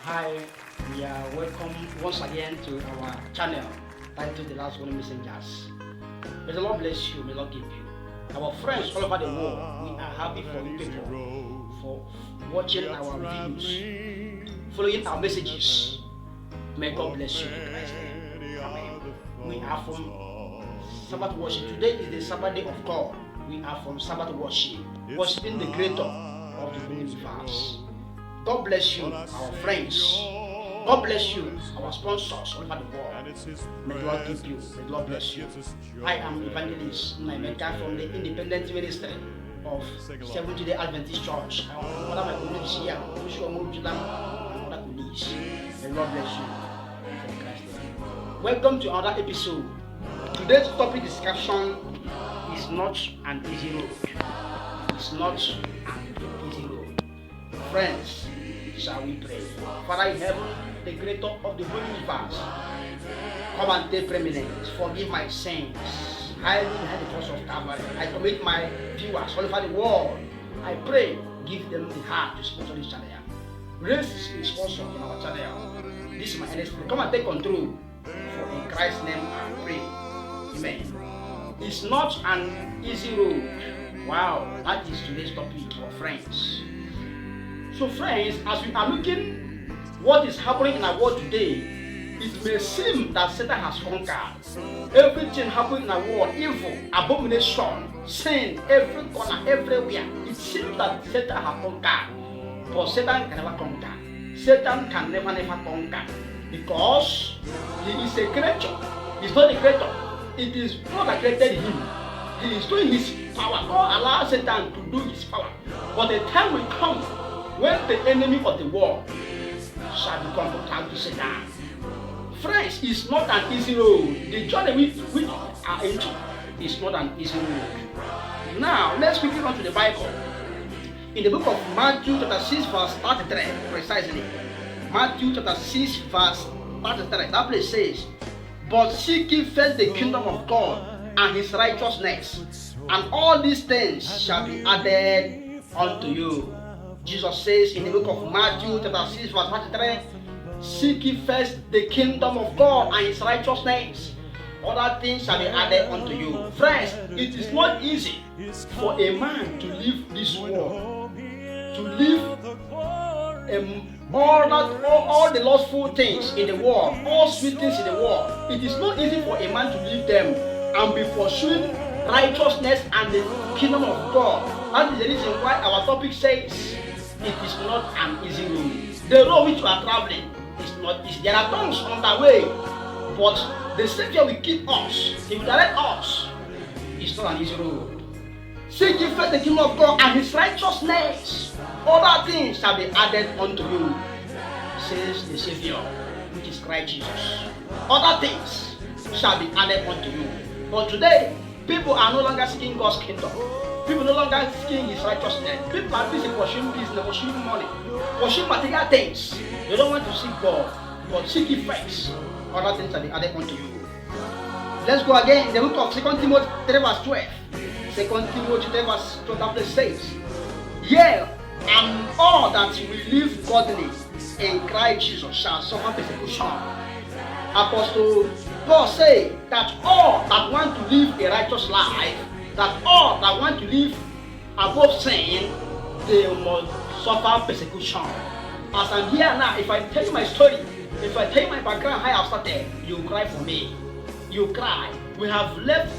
Hi, we are welcome once again to our channel titled The Last Warning Messengers. May the Lord bless you, may the Lord keep you. Our friends all over the world, we are happy for you people for watching our reviews, following our messages. May God bless you in Christ's name. Amen. We are from Sabbath worship. Today is the Sabbath day of God. We are from Sabbath worship, worshiping the Creator of the universe. God bless you, our friends. God bless you, our sponsors all over the world. May God keep you. May God bless you. I am Evangelist Naimeka from the Independent Ministry of Seventh-day Adventist Church. I want to my colleagues here. Another colleagues. May God bless you. For Christ's name. Welcome to another episode. Today's topic discussion is not an easy road. It's not an easy road. Friends, shall we pray? Father in heaven, the creator of the whole universe, come and take preeminence. Forgive my sins. Hide me behind the cross of Calvary. I commit my viewers all over the world. I pray, give them the heart to sponsor this channel. Raise the sponsor in our channel. This is my earnest prayer. Come and take control. For in Christ's name I pray. Amen. It's not an easy road. Wow, that is today's topic for friends. So friends, as we are looking what is happening in our world today, it may seem that Satan has conquered. Everything happening in our world, evil, abomination, sin, every corner, everywhere. It seems that Satan has conquered. But Satan can never conquer. Satan can never conquer. Because he is a creature. He's not a creator. It is God that created him. He is doing his power. God allows Satan to do his power. But the time will come when the enemy of the world shall become total to Satan. Friends, it's not an easy road. The journey we are into is not an easy road. Now, let's quickly run to the Bible. In the book of Matthew chapter 6 verse 33, precisely. Matthew chapter 6 verse 33, that place says, "But seek ye first the kingdom of God and his righteousness, and all these things shall be added unto you." Jesus says in the book of Matthew chapter 6 verse 33, "Seek ye first the kingdom of God and his righteousness, other things shall be added unto you." Friends, it is not easy for a man to live this world, to live all the lustful things in the world, all sweet things in the world. It is not easy for a man to live them and be pursuing righteousness and the kingdom of God. That is the reason why our topic says it is not an easy road. The road which you are traveling is not easy. There are thorns on the way, but the Savior will keep us. He will direct us. It's not an easy road. Seek ye first the kingdom of God and his righteousness. Other things shall be added unto you, says the Savior, which is Christ Jesus. Other things shall be added unto you. But today, people are no longer seeking God's kingdom. People no longer seeking his righteousness. People are busy pursuing business, pursuing money, pursuing material things. They don't want to seek God, but seek ye first. Other things shall be added unto you. Let's go again in the book of 2 Timothy 3 verse 12. 2 Timothy 3 verse 12, that place says, "Yea, and all that will live godly in Christ Jesus shall suffer persecution." Apostle Paul said that all that want to live a righteous life, that all that want to live above sin, they must suffer persecution. As I'm here now, if I tell you my story, if I tell you my background, how I started, you cry for me. You cry. We have left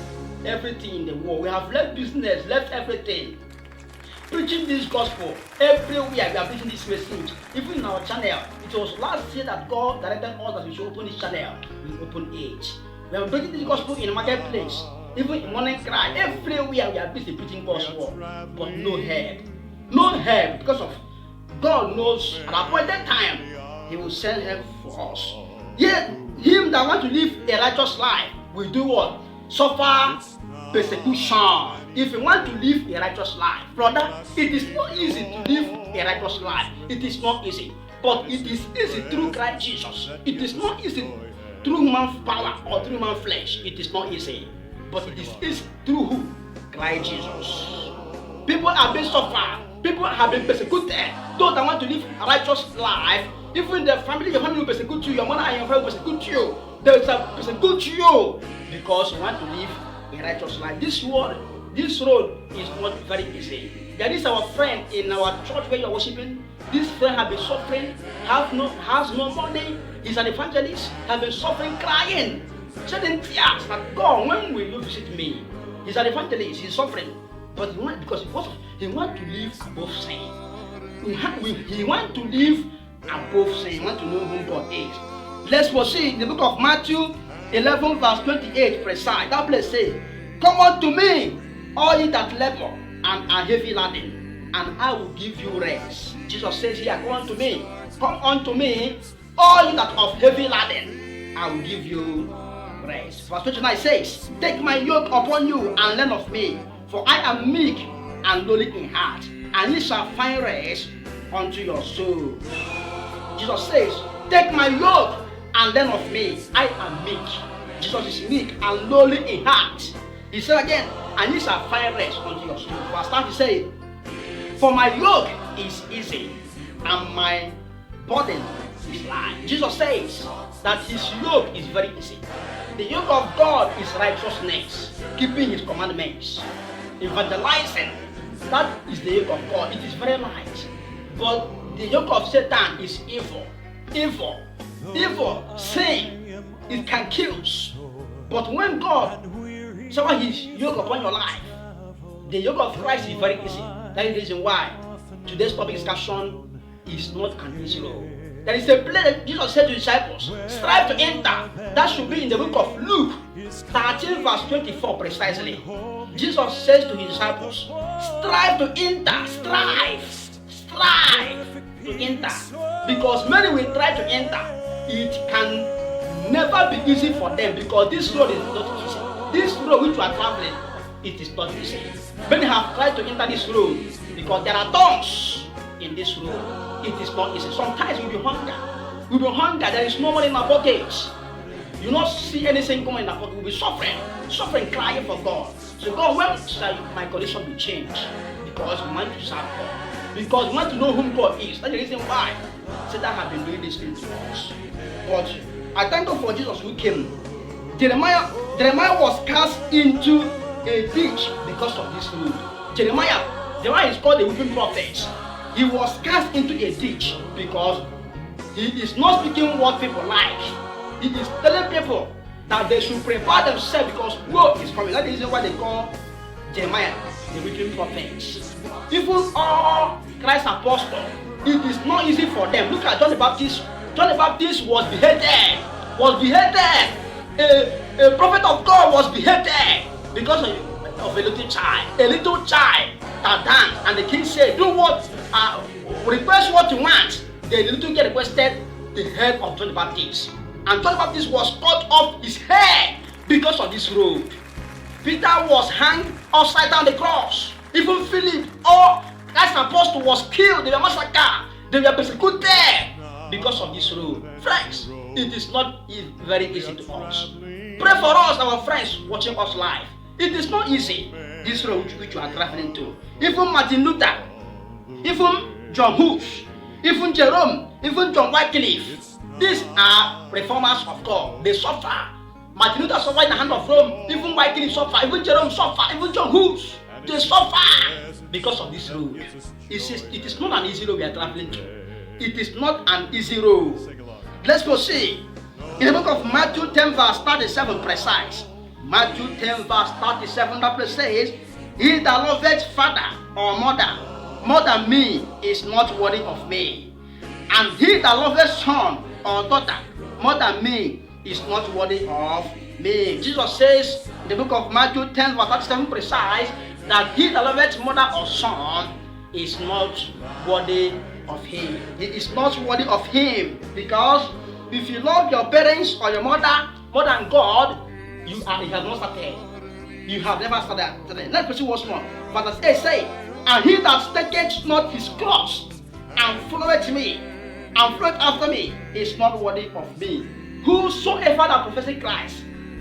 everything in the world. We have left business, left everything. Preaching this gospel everywhere. We are preaching this message. Even in our channel, it was last year that God directed us that we should open this channel. We open it. We are preaching this gospel in the marketplace. Even in morning cry, everywhere we are busy preaching gospel, but no help. No help, because of God knows at a appointed time he will send help for us. Yet him that want to live a righteous life will do what? Suffer persecution. If you want to live a righteous life, brother, it is not easy to live a righteous life. It is not easy, but it is easy through Christ Jesus. It is not easy through human power or through human flesh. It is not easy, but it is easy through who? Christ Jesus. People are being suffered People have been persecuted. Those that want to live a righteous life, even the family, your family will persecute you, your mother and your father will persecute you. They will persecute you because you want to live a righteous life. This road is not very easy. There is our friend in our church where you are worshiping. This friend has been suffering, has no money. He's an evangelist, has been suffering, crying, shedding tears. That God, when will you visit me? He's an evangelist, he's suffering, but he wants to live above sin. He wants to live above sin. He wants to know who God is. Let's proceed in the book of Matthew 11 verse 28 precise. That place says, "Come unto me, all ye that labor and are heavy laden, and I will give you rest." Jesus says here, "Come unto me, all ye that are heavy laden, I will give you rest." Verse 29 says, "Take my yoke upon you and learn of me, for I am meek and lowly in heart, and ye shall find rest unto your soul." Jesus says, "Take my yoke and learn of me. I am meek." Jesus is meek and lowly in heart. He said again, "And ye shall find rest unto your soul." Verse 30 says, "For my yoke is easy and my burden is light." Jesus says that his yoke is very easy. The yoke of God is righteousness, keeping his commandments, evangelizing. That is the yoke of God. It is very light. But the yoke of Satan is evil, sin. It can kill. But when God shower his yoke upon your life, the yoke of Christ is very easy. That is the reason why today's topic discussion is not an easy road. There is a place that Jesus said to his disciples, "Strive to enter." That should be in the book of Luke 13 verse 24 precisely. Jesus says to his disciples, "Strive to enter." Strive to enter. Because many will try to enter. It can never be easy for them because this road is not easy. This road which you are traveling, it is not easy. Many have tried to enter this road because there are thorns in this road. It is not easy. Sometimes we will be hunger. There is no money in our pockets. You not see anything coming in our pocket. We will be suffering, crying for God. So God, when shall my condition be changed? Because we want to serve God. Because we want to know whom God is. That's the reason why Satan has been doing this thing to us. But I thank God for Jesus who came. Jeremiah was cast into a ditch because of this road. Jeremiah is called the weeping prophet. He was cast into a ditch because he is not speaking what people like. He is telling people that they should prepare themselves because woe is coming. That is why they call Jeremiah the weeping prophet. Even all Christ's apostles, it is not easy for them. Look at John the Baptist. John the Baptist was beheaded. A prophet of God was beheaded because of a little child. A little child that danced, and the king said, "Do what? Request what you want." The little girl requested the head of John the Baptist, and John the Baptist was cut off his head because of this road. Peter was hanged upside down the cross. Even Philip, all Christ's apostle, was killed. They were massacred. They were persecuted because of this road. Friends, it is not very easy to us. Pray for us, our friends watching us live. It is not easy, this road which you are traveling to. Even Martin Luther, even John Hus, even Jerome, even John Wycliffe, these are reformers of God. They suffer. Martin Luther suffered in the hand of Rome. Even Wycliffe suffered. Even Jerome suffered. Even John Hus, they suffer because of this road. It is not an easy road we are traveling to. It is not an easy road. Let's proceed. In the book of Matthew 10 verse 37 precise. Matthew 10 verse 37, that place says, "He that loveth father or mother more than me is not worthy of me. And he that loveth son or daughter more than me is not worthy of me." Jesus says in the book of Matthew 10 verse 37 precise that he that loveth mother or son is not worthy of him. He is not worthy of him because if you love your parents or your mother more than God, you have not started. You have never started. Let's proceed once more. Verse 8 say, "And he that taketh not his cross and followeth me, and followeth after me, is not worthy of me. Whosoever that professes Christ,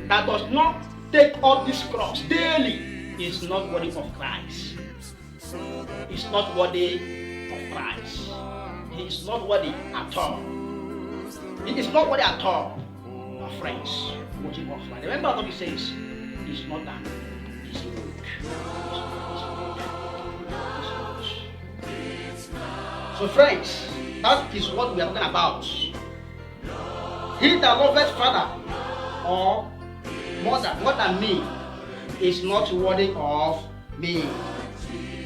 that does not take up this cross daily, is not worthy of Christ." is not worthy of Christ. He is not worthy at all. He is not worthy at all, my friends. What you want? Remember what he says, it's not that. It's so friends, that is what we are talking about. He that loveth father or mother more than me is not worthy of me.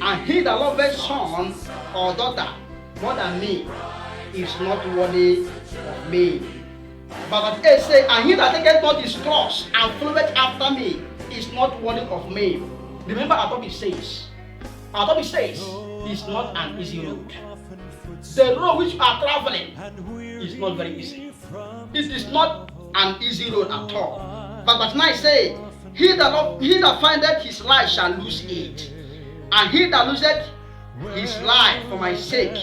And he that loveth son or daughter more than me is not worthy of me. But as say, and he that taketh not his cross and followeth after me is not worthy of me. Remember, our topic says, it's not an easy road. The road which you are traveling is not very easy. It is not an easy road at all. But verse 9 say, he that findeth his life shall lose it, and he that loseth his life for my sake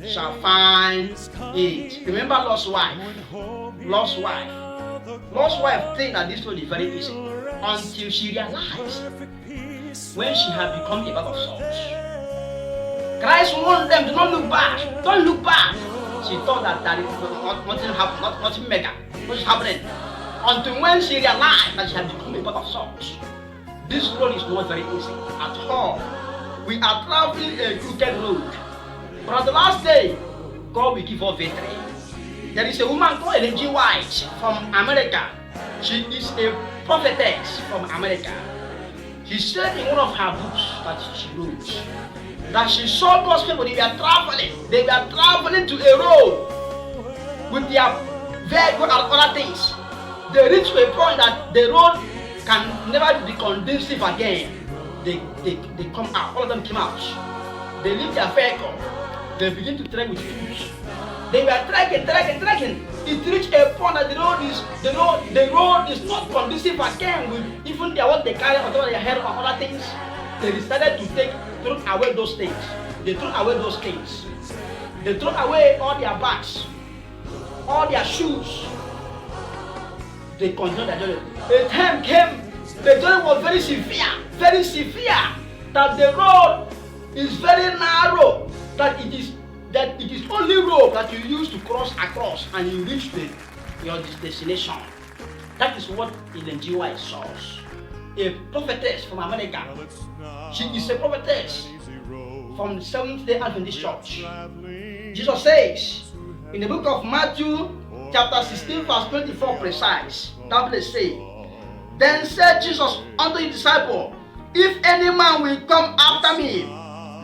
shall find it. Remember Lot's wife. Lot's wife think that this road is very easy until she realized when she had become a bag of salt. Christ warned them, do not look back. Don't look back. She thought that nothing mega. What is happening? Until when she realized that she had become a bag of salt. This road is not very easy at all. We are traveling a crooked road. But on the last day, God will give us victory. There is a woman called Ellen G. White from America. She is a prophetess from America. She said in one of her books that she wrote that she saw God's people, they were traveling to a road with their vehicle and other things. They reached to a point that the road can never be conducive again. They come out, all of them came out. They leave their vehicle. They begin to trek with foot. They were trekking. It reached a point that the road is not conducive again with even what they carry on their head or other things. They decided to throw away those things. They threw away those things. They threw away all their bags, all their shoes. They continued their journey. A time came, the journey was very severe, that the road is very narrow, that it is only road that you use to cross across and you reach your destination. That is what Ellen G. White saw. A prophetess from America. She is a prophetess from the Seventh-day Adventist Church. Jesus says in the book of Matthew, chapter 16, verse 24, precise. That place say, then said Jesus unto his disciple, if any man will come after me,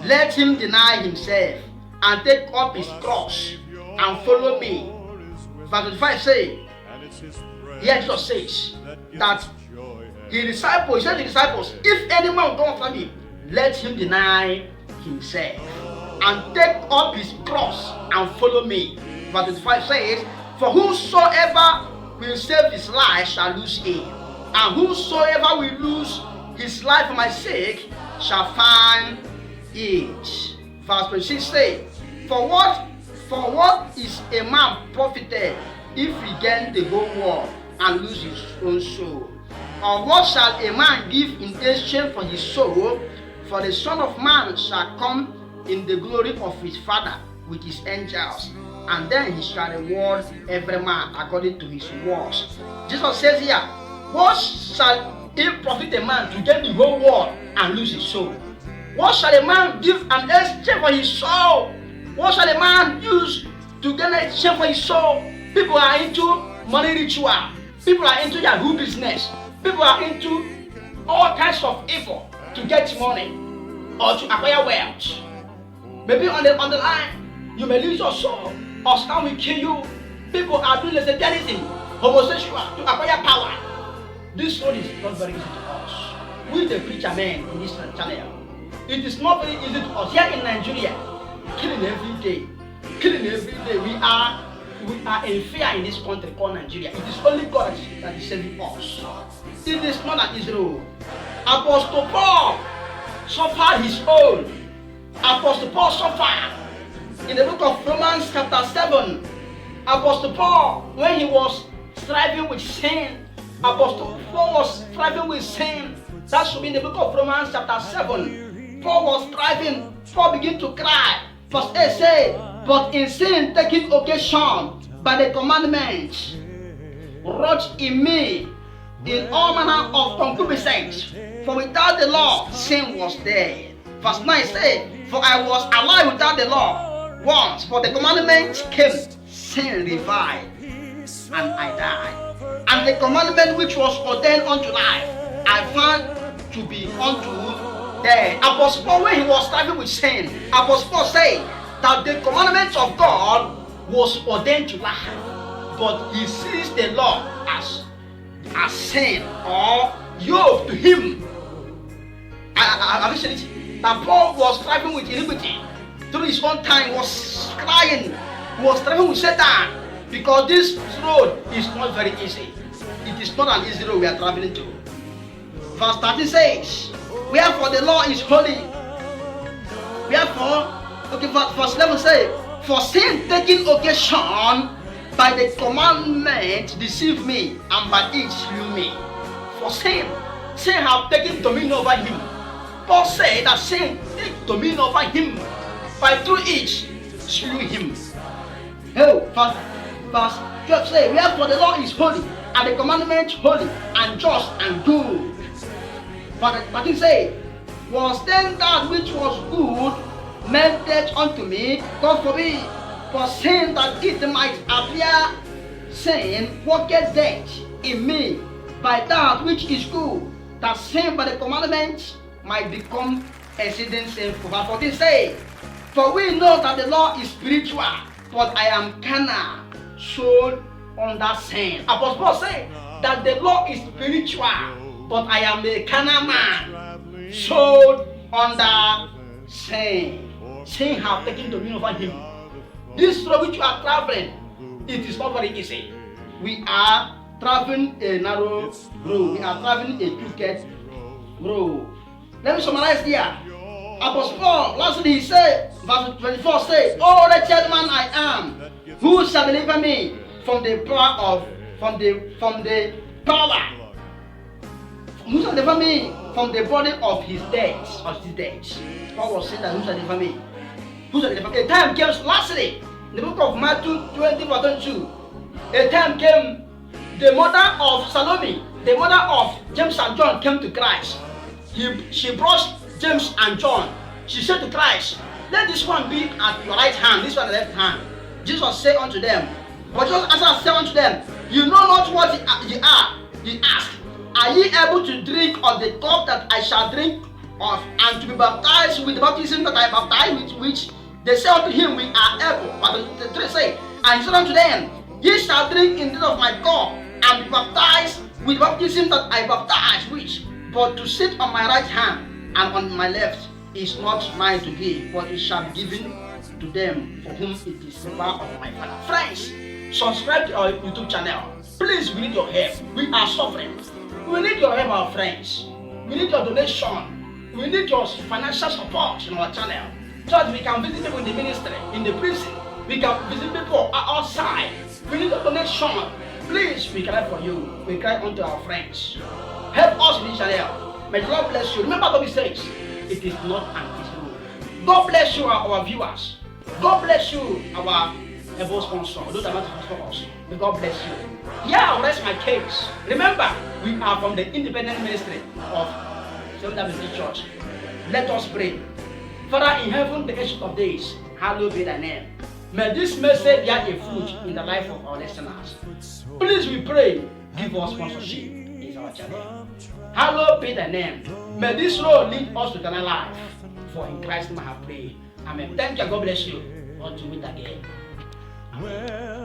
let him deny himself and take up his cross and follow me. Verse 25 say, here Jesus says that he said to the disciples, if any man will come after me, let him deny himself and take up his cross and follow me. Verse 25 says, for whosoever will save his life shall lose it, and whosoever will lose his life for my sake shall find it. Verse 26 says, for what is a man profited if he gain the whole world and lose his own soul? Or what shall a man give in exchange for his soul? For the Son of Man shall come in the glory of his Father with his angels, and then he shall reward every man according to his works. Jesus says here, what shall it profit a man to gain the whole world and lose his soul? What shall a man give an exchange for his soul? What shall a man use to gain an exchange for his soul? People are into money ritual. People are into Yahoo business. People are into all kinds of evil to get money or to acquire wealth. Maybe on the line, you may lose your soul, or scam will kill you. People are doing lesbianism, homosexual to acquire power. This road is not very easy to us. We the preacher men in this channel, it is not very easy to us. Here in Nigeria, killing every day. We are in fear in this country called Nigeria. It is only God that is saving us. It is not an easy road. Apostle Paul suffered his own. Apostle Paul suffered. In the book of Romans chapter 7, Apostle Paul, when he was striving with sin, Apostle Paul was striving with sin. That should be in the book of Romans chapter 7, Paul was striving. Paul began to cry. Verse 8 says, but in sin taking occasion by the commandments wrought in me in all manner of concupiscence. For without the law, sin was dead. Verse 9 says, for I was alive without the law once, for the commandment came, sin revived, and I died. And the commandment which was ordained unto life, I found to be unto death. Apostle Paul, when he was striving with sin, Apostle Paul said that the commandment of God was ordained to life, but he sees the law as sin or yoke to him. Have you seen it? That Paul was striving with iniquity through his own time, was crying, was striving with Satan, because this road is not very easy. It is not an easy road we are traveling to. Verse 13 says, wherefore the law is holy. Wherefore, verse 11 says, for sin taking occasion by the commandment deceived me, and by it slew me. For sin have taken dominion over him. Paul said that sin took dominion over him, by through it slew him. Oh, verse 12 says, wherefore the law is holy, and the commandment holy, and just, and good. But he said, was then that which was good made death unto me? God forbid. For sin that it might appear, sin worketh death in me by that which is good, that sin by the commandment might become exceeding sinful. Verse 14 says, for we know that the law is spiritual, but I am carnal, sold under sin. Apostle Paul said that the law is spiritual, but I am a carnal man, sold under sin. Sin have taken dominion over him. This road which you are traveling, it is not very easy. We are traveling a narrow road. We are traveling a crooked road. Let me summarize here. Apostle Paul, lastly, he said, verse 24 says, oh wretched man I am, who shall deliver me from the power who shall deliver me from the body of his death? Paul was saying that who shall deliver me? Who shall deliver me? A time came lastly, in the book of Matthew 20:22. A time came, the mother of Salome, the mother of James and John, came to Christ. She brought James and John. She said to Christ, let this one be at your right hand, this one at the left hand. Jesus said unto them, but just as I said unto them, you know not what ye are. He asked, are ye able to drink of the cup that I shall drink of, and to be baptized with the baptism that I baptize with? Which they said unto him, we are able. But the three say, and he said unto them, ye shall drink indeed of my cup, and be baptized with baptism that I baptize with. But to sit on my right hand and on my left is not mine to give, but it shall be given to them for whom it is the power of my Father. Friends, subscribe to our YouTube channel. Please, we need your help. We are suffering. We need your help, our friends. We need your donation. We need your financial support in our channel, so that we can visit people in the ministry, in the prison. We can visit people outside. We need a donation. Please, we cry for you. We cry unto our friends. Help us in this channel. May the Lord bless you. Remember what he says, it is not an easy road. God bless you, our viewers. God bless you, our able sponsor, those that want to sponsor us. May God bless you. Here I'll rest my case. Remember, we are from the independent ministry of Seventh Church. Let us pray. Father in heaven, the ancient of days, hallowed be thy name. May this message bear a fruit in the life of our listeners. Please, we pray, give us sponsorship in our channel. Hallowed be thy name. May this road lead us to eternal life. For in Christ's name I have prayed. Amen. Thank you. God bless you. Until we meet again. Amen.